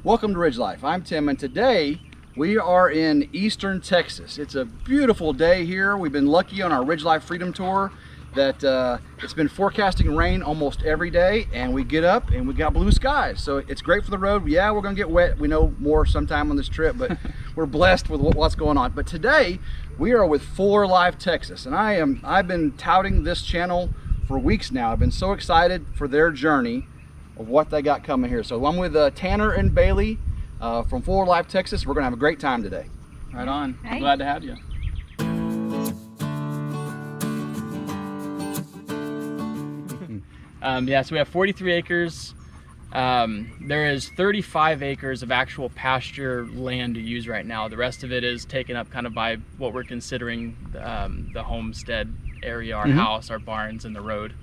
Welcome to Ridge Life. I'm Tim, and today we are in eastern Texas. It's a beautiful day here. We've been lucky on our RidgeLife Freedom Tour that it's been forecasting rain almost every day, and we get up and we got blue skies. So it's great for the road. Yeah, we're gonna get wet. We know more sometime on this trip, but we're blessed with what's going on. But today we are with Fuller Life Texas, and I've been touting this channel for weeks now. I've been so excited for their journey of what they got coming here. So I'm with Tanner and Bailey from Fuller Life Texas. We're gonna have a great time today. Right on. Hey. Glad to have you. Yeah, so we have 43 acres. There is 35 acres of actual pasture land to use right now. The rest of it is taken up kind of by what we're considering the homestead area, our house, our barns, and the road.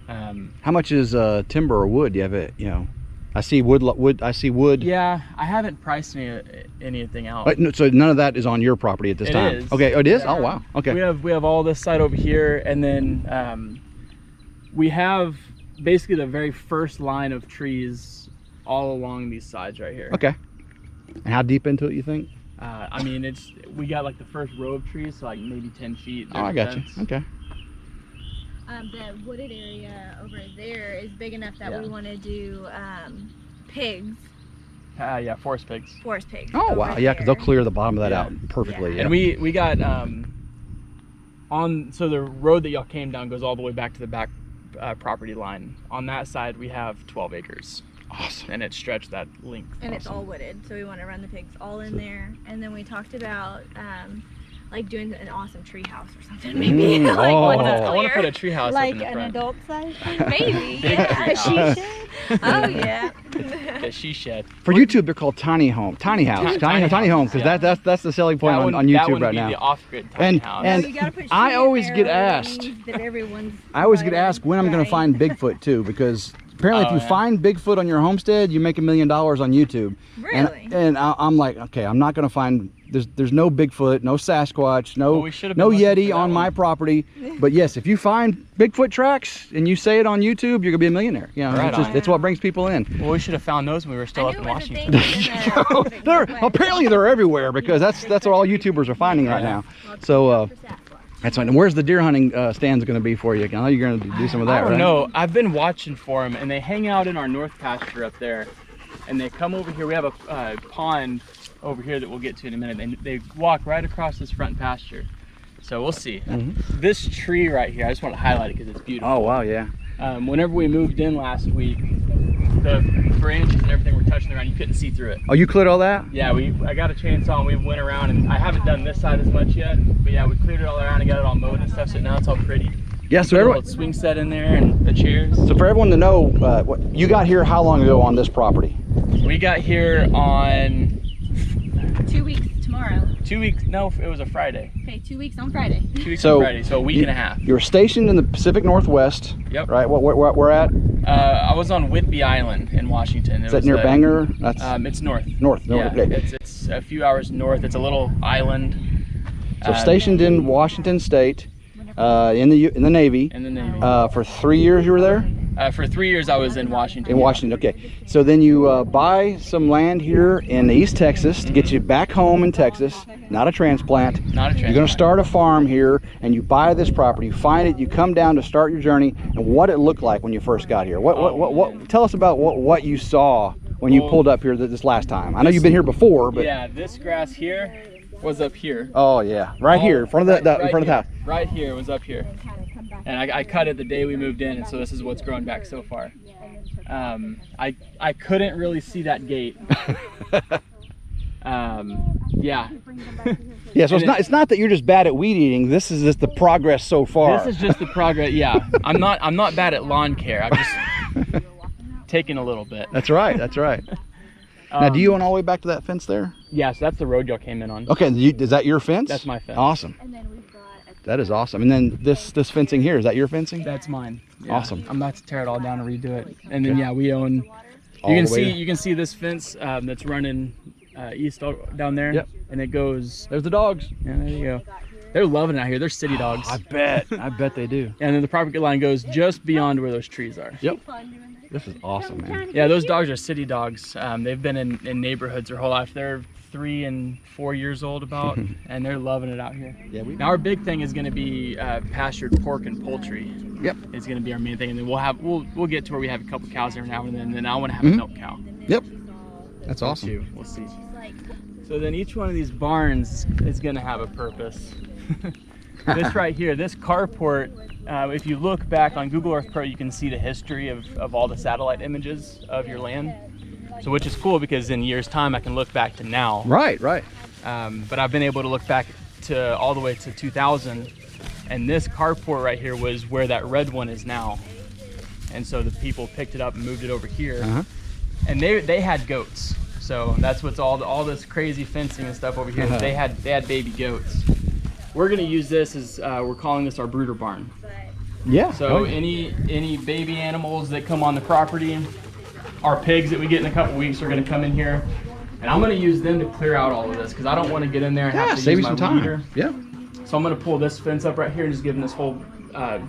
How much is timber or wood? You have it, you know. I see wood. I see wood. Yeah, I haven't priced anything out. But, so none of that is on your property at this time. Is. Okay, it is. Yeah. Oh wow. Okay. We have all this side over here, and then we have basically the very first line of trees all along these sides right here. Okay. And how deep into it you think? I mean, we got like the first row of trees, so like maybe 10 feet. Oh, I got you. Okay. The wooded area over there is big enough that Yeah. we want to do pigs, Yeah, forest pigs. forest pigs. Oh over wow. Yeah, because they'll there. clear the bottom of that Yeah. out perfectly. Yeah. Yeah. And we got so the road that y'all came down goes all the way back to the back property line. On that side, we have 12 acres. Awesome. And it's stretched that length. And it's all wooded, so we want to run the pigs all in there. And then we talked about like doing an awesome tree house or something, maybe. Mm, like oh. once it's I want to clear. put a tree house Like up in the an front. adult size? Maybe. Big Yeah. tree She house. should? Oh yeah. The she shed. For YouTube, they're called tiny house, Tiny tiny house, home, because yeah. that's the selling point on That YouTube wouldn't right be now. the off-grid tiny And- house. and- No, you gotta put I sheet in always there get that asked- means that everyone's I always get right, asked when I'm going to right. find Bigfoot too, because apparently if Oh, you yeah. find Bigfoot on your homestead, you make $1 million on YouTube. Really? And I'm like, okay, I'm not going to find. There's no Bigfoot, no Sasquatch, Well, no we should have been no looking for Yeti that on my one. property. But yes, if you find Bigfoot tracks and you say it on YouTube, you're gonna be a millionaire. You know, Right it's on. it's what brings people in. Well, we should have found those when we were still I up knew in it was a Washington. thing in the Pacific They're Northwest. apparently they're everywhere because that's what all YouTubers are finding right now. So that's fine. And where's the deer hunting stands going to be for you? I know you're going to do some of that, I don't right? know. I've been watching for them, and they hang out in our north pasture up there, and they come over here. We have a pond over here that we'll get to in a minute, and they walk right across this front pasture. So we'll see. This tree right here, I just want to highlight it because it's beautiful. Oh wow, yeah. Whenever we moved in last week, the branches and everything were touching the ground. You couldn't see through it. Oh, you cleared all that? Yeah, I got a chainsaw and we went around, and I haven't done this side as much yet, but yeah, we cleared it all around and got it all mowed and stuff, so now it's all pretty. Yeah. So Put a everyone. little swing set in there and the chairs. So for everyone to know, what you got here how long ago on this property? We got here on 2 weeks tomorrow. 2 weeks, no, it was a Friday. Okay, 2 weeks on Friday. 2 weeks So, on Friday, so a week and a half. You're stationed in the Pacific Northwest. Yep. Right. What we're at? I was on Whitby Island in Washington. Is that near Bangor? That's It's north. north. Yeah, Okay. it's a few hours north. It's a little island. So stationed in Washington State, in the Navy. In the Navy. For 3 years you were there? For 3 years I was in Washington. In Washington, okay. So then you buy some land here in East Texas to get you back home in Texas, not a transplant. Not a transplant. You're going to start a farm here, and you buy this property, you find it, you come down to start your journey, and what it looked like when you first got here. What tell us about what you saw when you pulled up here this last time. I know you've been here before, but Yeah, this grass here was up here. oh yeah, right here in front of the in front of the house. Right here was up here. And I cut it the day we moved in, and so this is what's grown back so far. I couldn't really see that gate. Yeah. Yeah, so it's not that you're just bad at weed eating. This is just the progress so far. This is just the progress. Yeah, I'm not bad at lawn care. I'm just taking a little bit. That's right. That's right. Now, do you own all the way back to that fence there? Yeah, so that's the road y'all came in on. Okay, is that your fence? That's my fence. Awesome. And then we've got That is awesome. And then this fencing here, is that your fencing? That's mine. Yeah. Awesome. I'm about to tear it all down and redo it. And then yeah, we own. All You can the way see to- you can see this fence that's running east down there. Yep. And it goes. There's the dogs. Yeah, there you go. They're loving it out here. They're city dogs. I bet. I bet they do. And then the property line goes just beyond where those trees are. Yep. fun doing this. This is awesome, man. Yeah, those dogs are city dogs. They've been in neighborhoods their whole life. They're 3 and 4 years old about, and they're loving it out here. Yeah, now our big thing is going to be pastured pork and poultry. Yep. It's going to be our main thing, and then we'll get to where we have a couple cows every now and then. And then I want to have a milk cow. Yep. That's awesome. Too. We'll see. So then each one of these barns is going to have a purpose. This right here, this carport, if you look back on Google Earth Pro, you can see the history of all the satellite images of your land. So which is cool because in years time I can look back to now. Right, right. But I've been able to look back to all the way to 2000, and this carport right here was where that red one is now. And so the people picked it up and moved it over here. And they had goats. So that's what's all this crazy fencing and stuff over here. They had baby goats. We're gonna use this as we're calling this our brooder barn. Yeah. So any baby animals that come on the property, our pigs that we get in a couple weeks are gonna come in here, and I'm gonna use them to clear out all of this because I don't want to get in there and have to save use you my some time. weeder. Yeah. So I'm gonna pull this fence up right here and just give them this whole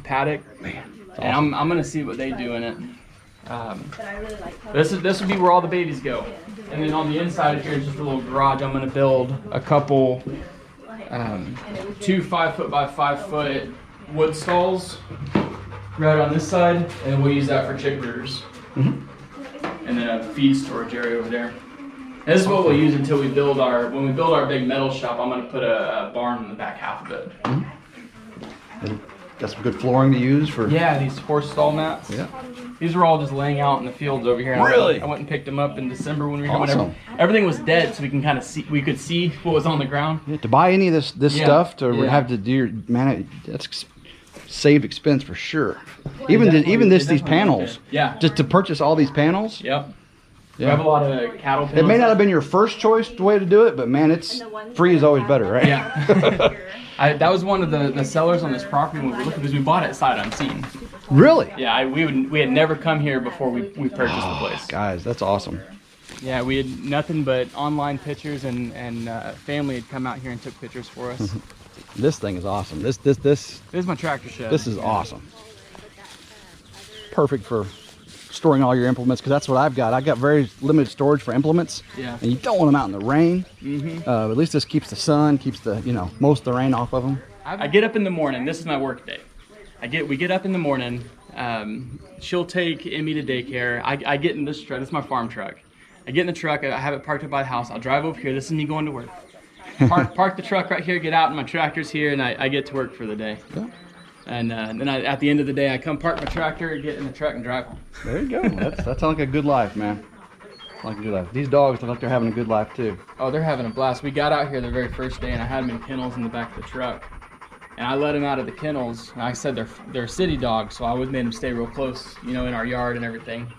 paddock. Man, and I'm gonna see what they do in it. This would be where all the babies go, and then on the inside of here is just a little garage. I'm gonna build a couple 2 5-foot by 5-foot wood stalls right on this side, and then we'll use that for chick brooders. And then a feed storage area over there. And this is what we'll use until when we build our big metal shop. I'm gonna put a barn in the back half of it. Got some good flooring to use for. Yeah, these horse stall mats. Yeah. These were all just laying out in the fields over here. Really? I went and picked them up in December when we were here. Awesome. Everything was dead, so we can kind of see. We could see what was on the ground. Yeah, to buy any of this stuff to Yeah. have to do your that's saved expense for sure. It Even these definitely panels. did. Yeah. Just to purchase all these panels. Yep. We Yeah. have a lot of cattle panels. It may not have been your first choice way to do it, but man, it's free is always better, right? Yeah. That was one of the sellers on this property when we were looking, because we bought it sight unseen. Really? Yeah, we had never come here before we purchased the place. Guys, that's awesome. Yeah, we had nothing but online pictures, and family had come out here and took pictures for us. This thing is awesome. This This is my tractor shed. is awesome. Perfect for storing all your implements, because that's what I've got. I got very limited storage for implements. Yeah. And you don't want them out in the rain. At least this keeps the sun, keeps the most of the rain off of them. I get up in the morning. This is my work day. We get up in the morning. She'll take Emmy to daycare. I get in this truck. This is my farm truck. I get in the truck. I have it parked up by the house. I'll drive over here. This is me going to work. Park the truck right here. Get out, and my tractor's here, and I get to work for the day. Yeah. And then at the end of the day, I come park my tractor, get in the truck, and drive home. There you go. That sounds like a good life, man. Like a good life. These dogs look like they're having a good life too. Oh, they're having a blast. We got out here the very first day, and I had them in kennels in the back of the truck. And I let them out of the kennels. And I said they're city dogs, so I always made them stay real close, in our yard and everything.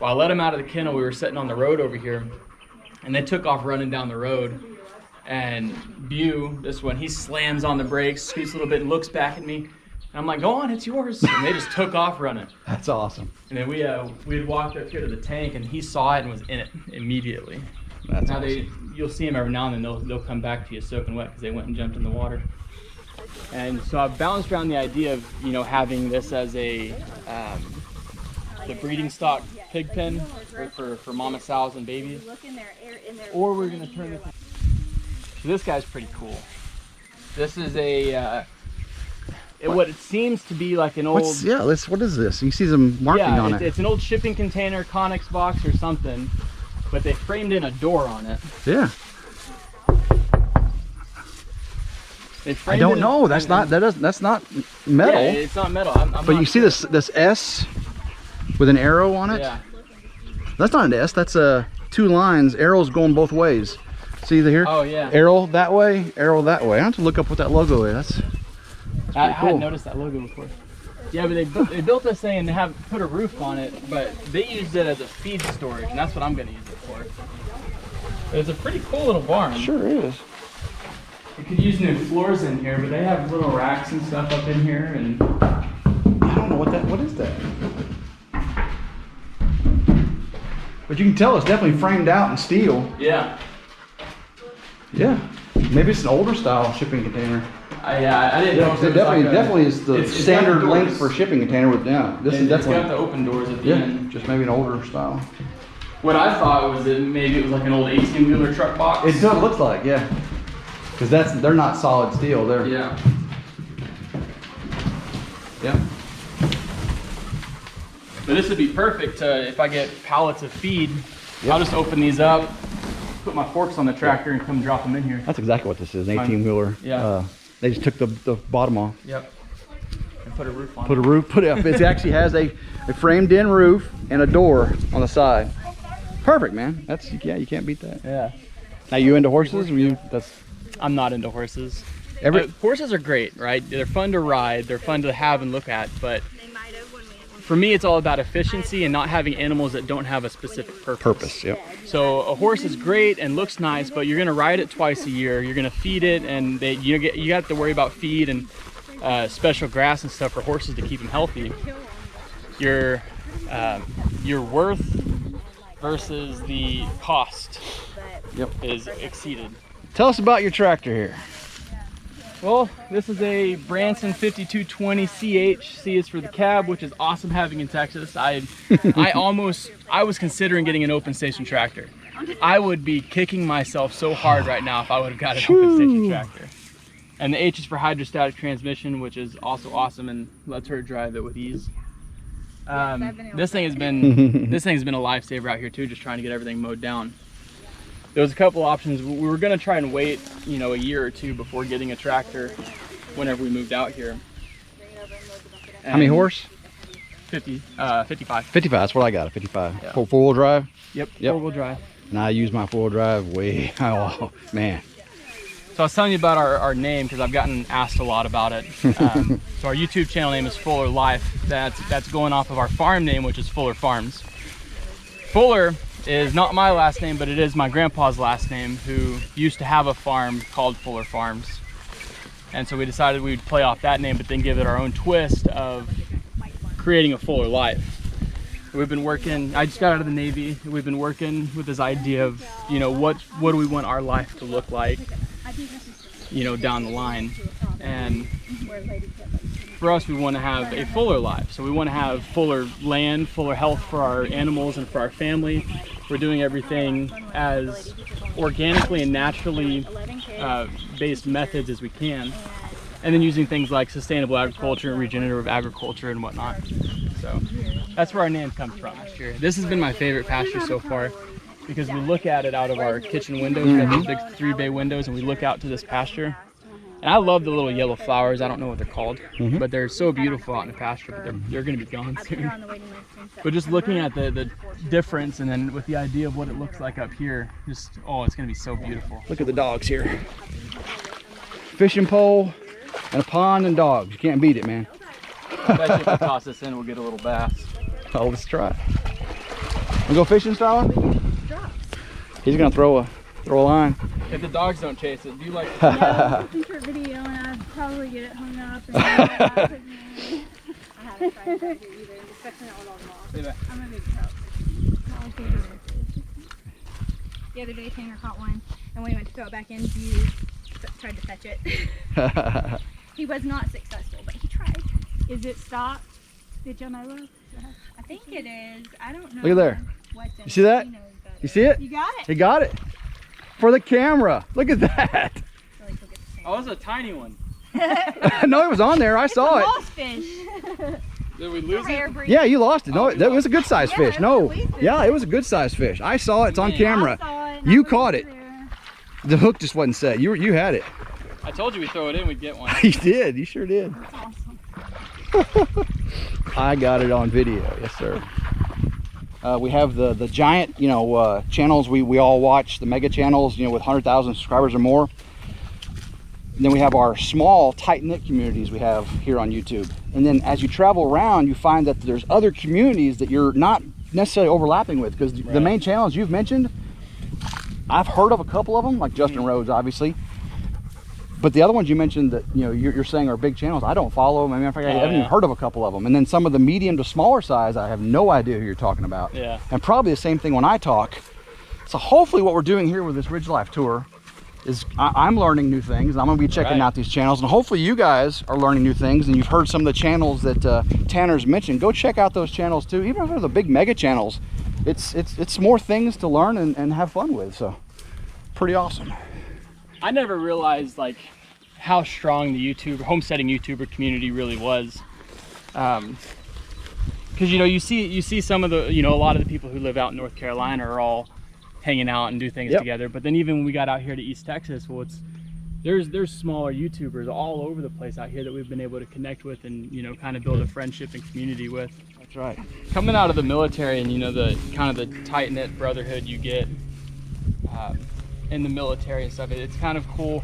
Well, I let them out of the kennel. We were sitting on the road over here, and they took off running down the road. And Bew, this one, he slams on the brakes, scoots a little bit, and looks back at me. And I'm like, go on, it's yours. And they just took off running. That's awesome. And then we had walked up here to the tank, and he saw it and was in it immediately. That's Now awesome. you'll see them every now and then. They'll come back to you soaking wet because they went and jumped in the water. And so I've bounced around the idea of having this as the breeding stock pig pen for mama sows and babies. Or we're gonna turn this. So this guy's pretty cool. This is what it seems to be like an old. What is this? You see some marking on it. It's an old shipping container, Conex box or something, but they framed in a door on it. Yeah. They I framed don't it know. in- That's not metal. Yeah, it's not metal. I'm But not you see sure. this S with an arrow on it? Yeah. That's not an S. That's 2 lines. Arrows going both ways. See here? Oh yeah. Arrow that way, arrow that way. I have to look up what that logo is. I cool. hadn't noticed that logo before. Yeah, but they built this thing and they put a roof on it, but they used it as a feed storage, and that's what I'm going to use it for. But it's a pretty cool little barn. Sure is. You could use new floors in here, but they have little racks and stuff up in here, and I don't know what is that? But you can tell it's definitely framed out in steel. yeah. Yeah. Maybe it's an older style shipping container. I didn't know if It it was like definitely is the it's got standard doors. length for shipping container with, yeah, this is It's definitely. got the open doors at the Yeah, end. just maybe an older style. What I thought was that maybe it was like an old 18-wheeler truck box. It does looks like, yeah. Because they're not solid steel, they're. Yeah. Yeah. But this would be perfect if I get pallets of feed. Yep. I'll just open these up, put my forks on the tractor, and come drop them in here. That's exactly what this is, an 18-wheeler. Yeah. They just took the bottom off. Yep. And put a roof on Put a roof, put it up. It actually has a framed-in roof and a door on the side. Perfect, man. That's, yeah, you can't beat that. Yeah. Now, you into horses? I'm not into horses. Horses are great, right? They're fun to ride, they're fun to have and look at, but for me, it's all about efficiency and not having animals that don't have a specific purpose. Yep. So a horse is great and looks nice, but you're gonna ride it twice a year. You're gonna feed it, and you have to worry about feed and special grass and stuff for horses to keep them healthy. Your worth versus the cost is exceeded. Tell us about your tractor here. Well, this is a Branson 5220 CH. C is for the cab, which is awesome having in Texas. I was considering getting an open station tractor. I would be kicking myself so hard right now if I would have got an open station tractor. And the H is for hydrostatic transmission, which is also awesome and lets her drive it with ease. This thing has been a lifesaver out here too, just trying to get everything mowed down. There was a couple options. We were going to try and wait, a year or two before getting a tractor whenever we moved out here. And How many horse? 55. 55, that's what I got, a 55. Yeah. Four-wheel drive? Yep, four-wheel drive. And I use my four-wheel drive way, oh, man. So I was telling you about our name because I've gotten asked a lot about it. So our YouTube channel name is Fuller Life. That's going off of our farm name, which is Fuller Farms. Fuller is not my last name, but it is my grandpa's last name, who used to have a farm called Fuller Farms. And so we decided we'd play off that name, but then give it our own twist of creating a fuller life. We've been working, I just got out of the Navy. We've been working with this idea of, what do we want our life to look like, down the line. And for us, we want to have a fuller life. So we want to have fuller land, fuller health for our animals and for our family. We're doing everything as organically and naturally based methods as we can. And then using things like sustainable agriculture and regenerative agriculture and whatnot. So that's where our name comes from. This has been my favorite pasture so far because we look at it out of our kitchen windows. We have these big 3-bay windows and we look out to this pasture. And I love the little yellow flowers. I don't know what they're called, but they're so beautiful out in the pasture, but they're going to be gone soon. But just looking at the difference and then with the idea of what it looks like up here, it's going to be so beautiful. Look at the dogs here. Fishing pole and a pond and dogs. You can't beat it, man. I bet you if we toss this in, we'll get a little bass. Oh, let's try. We go fishing, Starla? He's going to throw a line. If the dogs don't chase it, do you like Yeah, looking for a video and I'd probably get it hung up. And I haven't tried that either, especially not with all the moss. I'm a big trout. The other day, Tanner caught one, and when he went to throw it back in, he tried to fetch it. He was not successful, but he tried. Is it stopped? Did you know? I think it is. I don't know. Look at there. You see that? You see it? You got it. He got it. For the camera. Look at that. Oh, it was a tiny one. No, it was on there. I saw it. Lost fish. Did we lose it? Yeah, you lost it. No, that was a good sized fish. No. Yeah, it was a good sized fish. I saw it. It's on camera. You caught it. The hook just wasn't set. You had it. I told you we'd throw it in, we'd get one. You did. You sure did. I got it on video. Yes, sir. We have the giant, channels we all watch, the mega channels, with 100,000 subscribers or more. And then we have our small, tight-knit communities we have here on YouTube. And then as you travel around, you find that there's other communities that you're not necessarily overlapping with, because the main channels you've mentioned, I've heard of a couple of them, like Justin Rhodes, obviously. But the other ones you mentioned that you're saying are big channels, I don't follow them. I mean, in fact, I haven't even heard of a couple of them. And then some of the medium to smaller size, I have no idea who you're talking about. Yeah. And probably the same thing when I talk. So hopefully what we're doing here with this RidgeLife tour I'm learning new things, and I'm going to be checking out these channels, and hopefully you guys are learning new things, and you've heard some of the channels that Tanner's mentioned. Go check out those channels too. Even if they're the big mega channels, it's more things to learn and have fun with. So pretty awesome. I never realized like how strong the homesteading YouTuber community really was. Because you see some of the a lot of the people who live out in North Carolina are all hanging out and do things together. But then even when we got out here to East Texas, well, there's smaller YouTubers all over the place out here that we've been able to connect with and kind of build a friendship and community with. That's right. Coming out of the military and the kind of the tight-knit brotherhood you get in the military and stuff, it's kind of cool.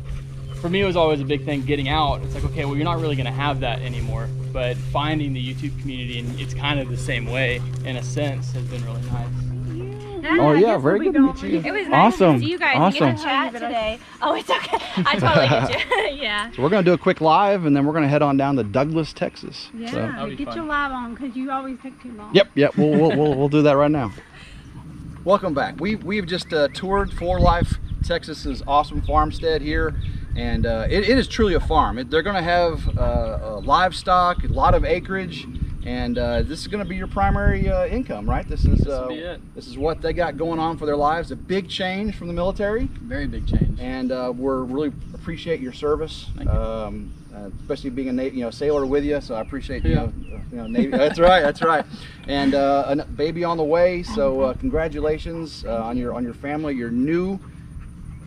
For me, it was always a big thing getting out. It's like, okay, well, you're not really going to have that anymore, but finding the YouTube community, and it's kind of the same way in a sense, has been really nice. Oh yeah, very good to meet you. It was nice Awesome. to see you guys. Awesome. We get to chat today. Oh, it's okay. I totally get you. Yeah. So we're going to do a quick live, and then we're going to head on down to Douglas, Texas. Yeah, So. be get fun. your live on because you always take too long. Yep. We'll do that right now. Welcome back. We've just toured For Life Texas's awesome farmstead here, and it is truly a farm. They're going to have livestock, a lot of acreage, and this is going to be your primary income, right? This is what they got going on for their lives. A big change from the military. Very big change. And we're really appreciate your service. Thank you. Especially being a sailor with you, so I appreciate Navy. That's right. And a baby on the way. So congratulations on your family, your new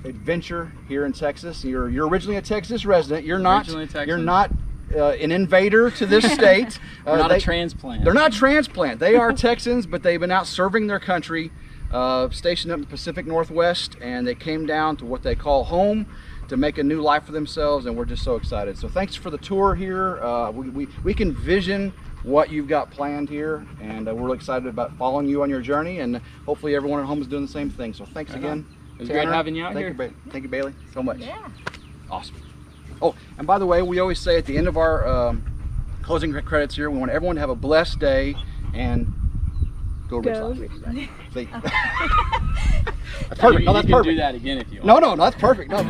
adventure here in Texas. You're originally a Texas resident. You're not an invader to this state. We're not a transplant. They're not transplant. They are Texans, but they've been out serving their country, stationed up in the Pacific Northwest, and they came down to what they call home to make a new life for themselves, and we're just so excited. So thanks for the tour here. We can vision what you've got planned here, and we're really excited about following you on your journey, and hopefully everyone at home is doing the same thing. So thanks again. It was great having you out here. Thank you, Bailey, so much. Yeah. Awesome. Oh, and by the way, we always say at the end of our closing credits here, we want everyone to have a blessed day and go RidgeLife. See? That's perfect. No, that's perfect. You can do that again if you want. No, that's perfect. No,